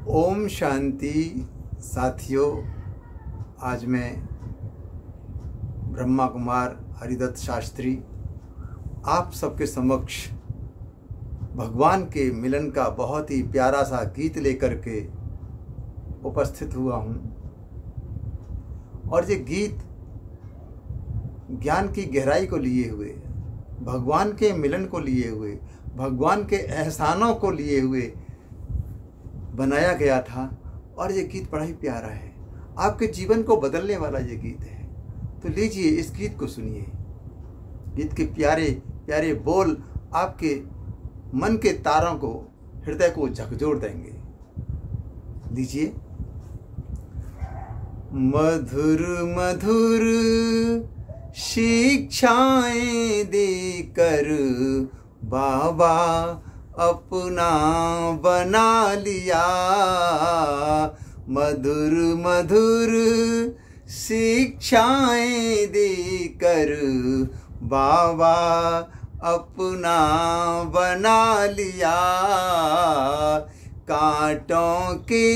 ओम शांति साथियों, आज मैं ब्रह्मा कुमार हरिदत्त शास्त्री आप सबके समक्ष भगवान के मिलन का बहुत ही प्यारा सा गीत लेकर के उपस्थित हुआ हूँ। और ये गीत ज्ञान की गहराई को लिए हुए, भगवान के मिलन को लिए हुए, भगवान के एहसानों को लिए हुए बनाया गया था। और ये गीत बड़ा ही प्यारा है, आपके जीवन को बदलने वाला ये गीत है। तो लीजिए इस गीत को सुनिए। गीत के प्यारे प्यारे बोल आपके मन के तारों को, हृदय को झकझोर देंगे। लीजिए। मधुर मधुर शिक्षाएं देकर बाबा अपना बना लिया। मधुर मधुर शिक्षाएं देकर बाबा अपना बना लिया। कांटों के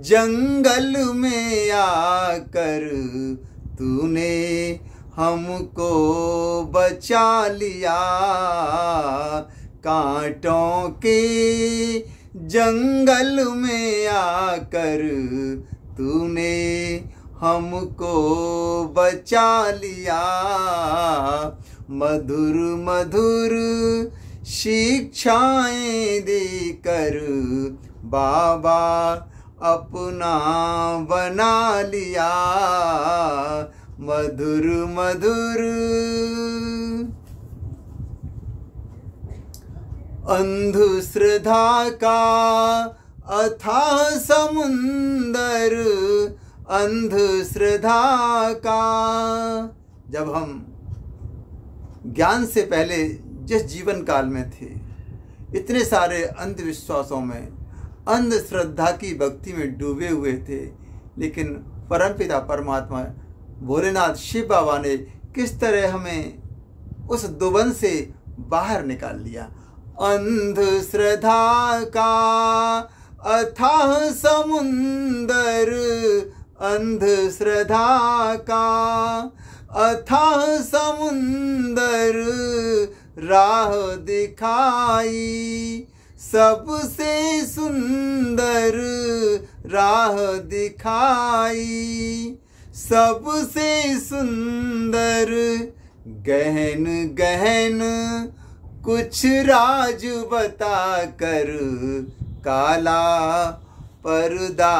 जंगल में आकर तूने हमको बचा लिया। कांटों के जंगल में आकर तूने हमको बचा लिया। मधुर मधुर शिक्षाएं देकर बाबा अपना बना लिया। मधुर मधुर अंधश्रद्धा का अथाह समुंदर, अंधश्रद्धा का। जब हम ज्ञान से पहले जिस जीवन काल में थे, इतने सारे अंधविश्वासों में, अंधश्रद्धा की भक्ति में डूबे हुए थे, लेकिन परमपिता परमात्मा भोलेनाथ शिव बाबा ने किस तरह हमें उस दुबन से बाहर निकाल लिया। अंधश्रद्धा का अथाह समुंदर, अंधश्रद्धा का अथाह समुंदर राह दिखाई। सबसे सुंदर राह दिखाई, सबसे सुंदर। गहन गहन कुछ राज बता कर काला पर्दा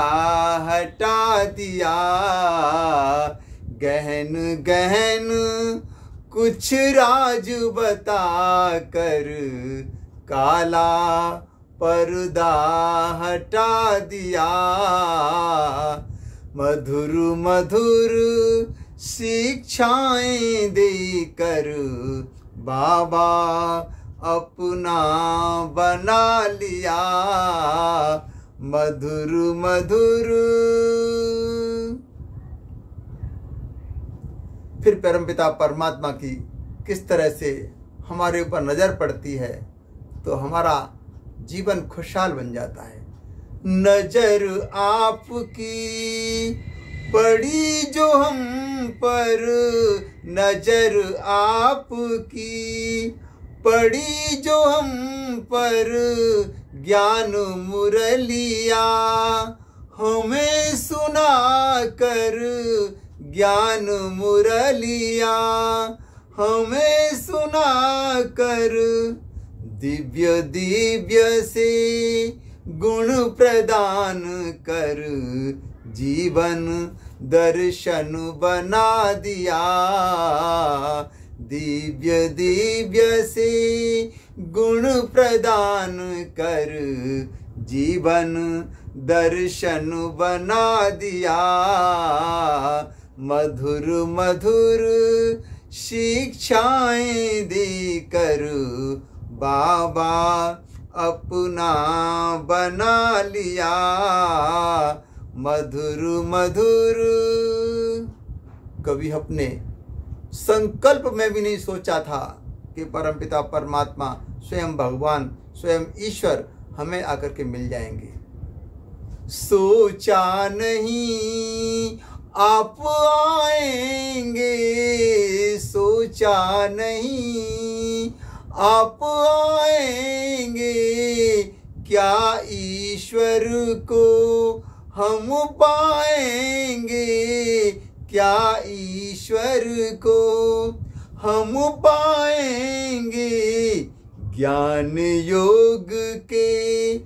हटा दिया। गहन गहन कुछ राज बता कर काला पर्दा हटा दिया। मधुर मधुर शिक्षाएं देकर बाबा अपना बना लिया। मधुर मधुर। फिर परमपिता परमात्मा की किस तरह से हमारे ऊपर नज़र पड़ती है तो हमारा जीवन खुशहाल बन जाता है। नजर आपकी पड़ी जो हम पर, नजर आपकी पड़ी जो हम पर, ज्ञान मुरलिया हमें सुना कर। ज्ञान मुरलिया हमें सुना कर। दिव्य दिव्य से गुण प्रदान कर जीवन दर्शन बना दिया। दिव्य दिव्य से गुण प्रदान कर जीवन दर्शन बना दिया। मधुर मधुर शिक्षाएं देकर बाबा अपना बना लिया। मधुर मधुर। कभी अपने संकल्प में भी नहीं सोचा था कि परमपिता परमात्मा स्वयं भगवान स्वयं ईश्वर हमें आकर के मिल जाएंगे। सोचा नहीं आप आएंगे, सोचा नहीं आप आएंगे, क्या ईश्वर को हम पाएंगे, क्या ईश्वर को हम पाएंगे। ज्ञान योग के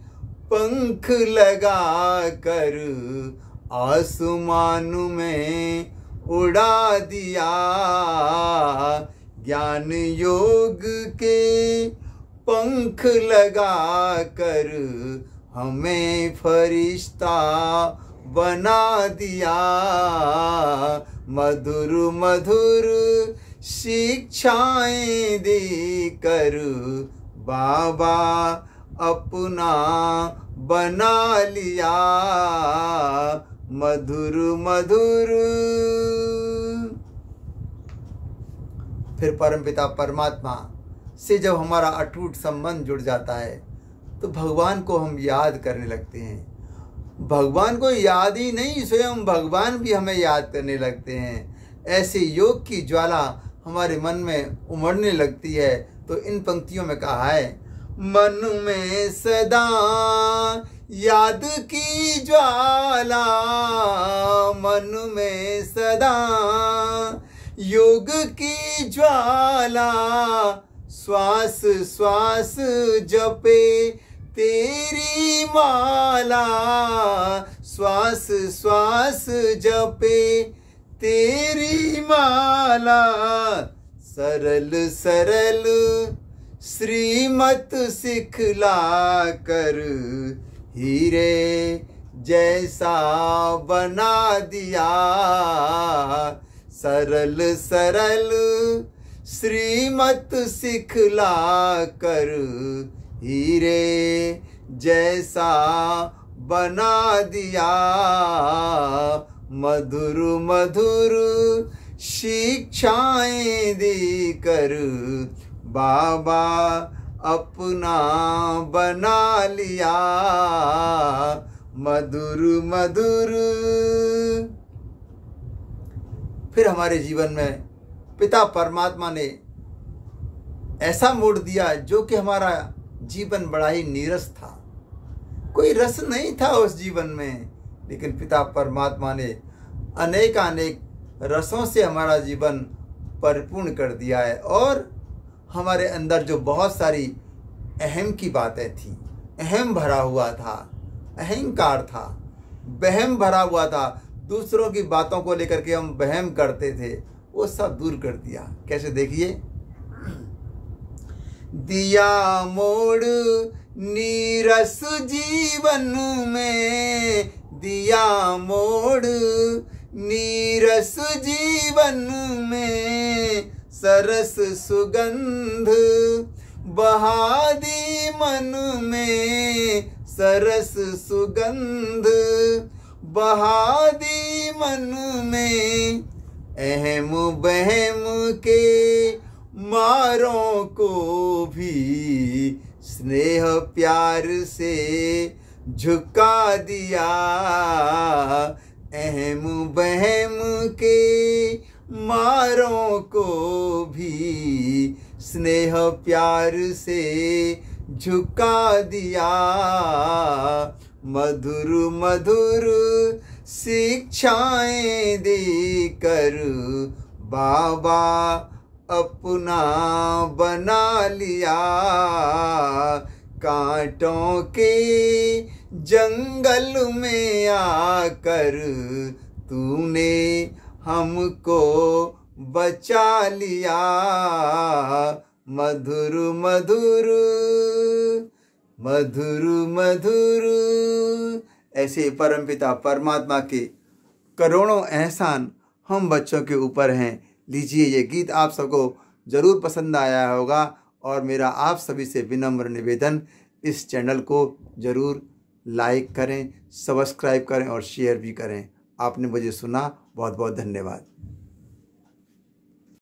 पंख लगा कर आसमान में उड़ा दिया, ज्ञान योग के पंख लगा कर हमें फरिश्ता बना दिया। मधुर मधुर शिक्षाएं देकर बाबा अपना बना लिया। मधुर मधुर। फिर परमपिता परमात्मा से जब हमारा अटूट संबंध जुड़ जाता है तो भगवान को हम याद करने लगते हैं। भगवान को याद ही नहीं, स्वयं भगवान भी हमें याद करने लगते हैं। ऐसे योग की ज्वाला हमारे मन में उमड़ने लगती है। तो इन पंक्तियों में कहा है, मन में सदा याद की ज्वाला, मन में सदा योग की ज्वाला, श्वास श्वास जपे तेरी माला, श्वास श्वास जपे तेरी माला। सरल सरल श्रीमत सिखला कर हीरे जैसा बना दिया। सरल सरल श्रीमत सिखला कर हीरे जैसा बना दिया। मधुर मधुर शिक्षाएं देकर बाबा अपना बना लिया। मधुर मधुर। फिर हमारे जीवन में पिता परमात्मा ने ऐसा मोड़ दिया जो कि हमारा जीवन बड़ा ही नीरस था। कोई रस नहीं था उस जीवन में, लेकिन पिता परमात्मा ने अनेकानेक रसों से हमारा जीवन परिपूर्ण कर दिया है। और हमारे अंदर जो बहुत सारी अहम की बातें थी, अहम भरा हुआ था, अहंकार था, वहम भरा हुआ था, दूसरों की बातों को लेकर के हम वहम करते थे, वो सब दूर कर दिया। कैसे, देखिए, दिया मोड़ नीरस जीवन में, दिया मोड़ नीरस जीवन में, सरस सुगंध बहा दी मन में, सरस सुगंध बहा दी मन में। अहम बहम के मारों को भी स्नेह प्यार से झुका दिया। अहम बहम के मारों को भी स्नेह प्यार से झुका दिया। मधुर मधुर शिक्षाएं देकर बाबा अपना बना लिया। कांटों के जंगल में आकर तूने हमको बचा लिया। मधुर मधुर मधुर मधुर। ऐसे परमपिता परमात्मा के करोड़ों एहसान हम बच्चों के ऊपर हैं। लीजिए, ये गीत आप सबको ज़रूर पसंद आया होगा और मेरा आप सभी से विनम्र निवेदन, इस चैनल को ज़रूर लाइक करें, सब्सक्राइब करें और शेयर भी करें। आपने मुझे सुना, बहुत बहुत धन्यवाद।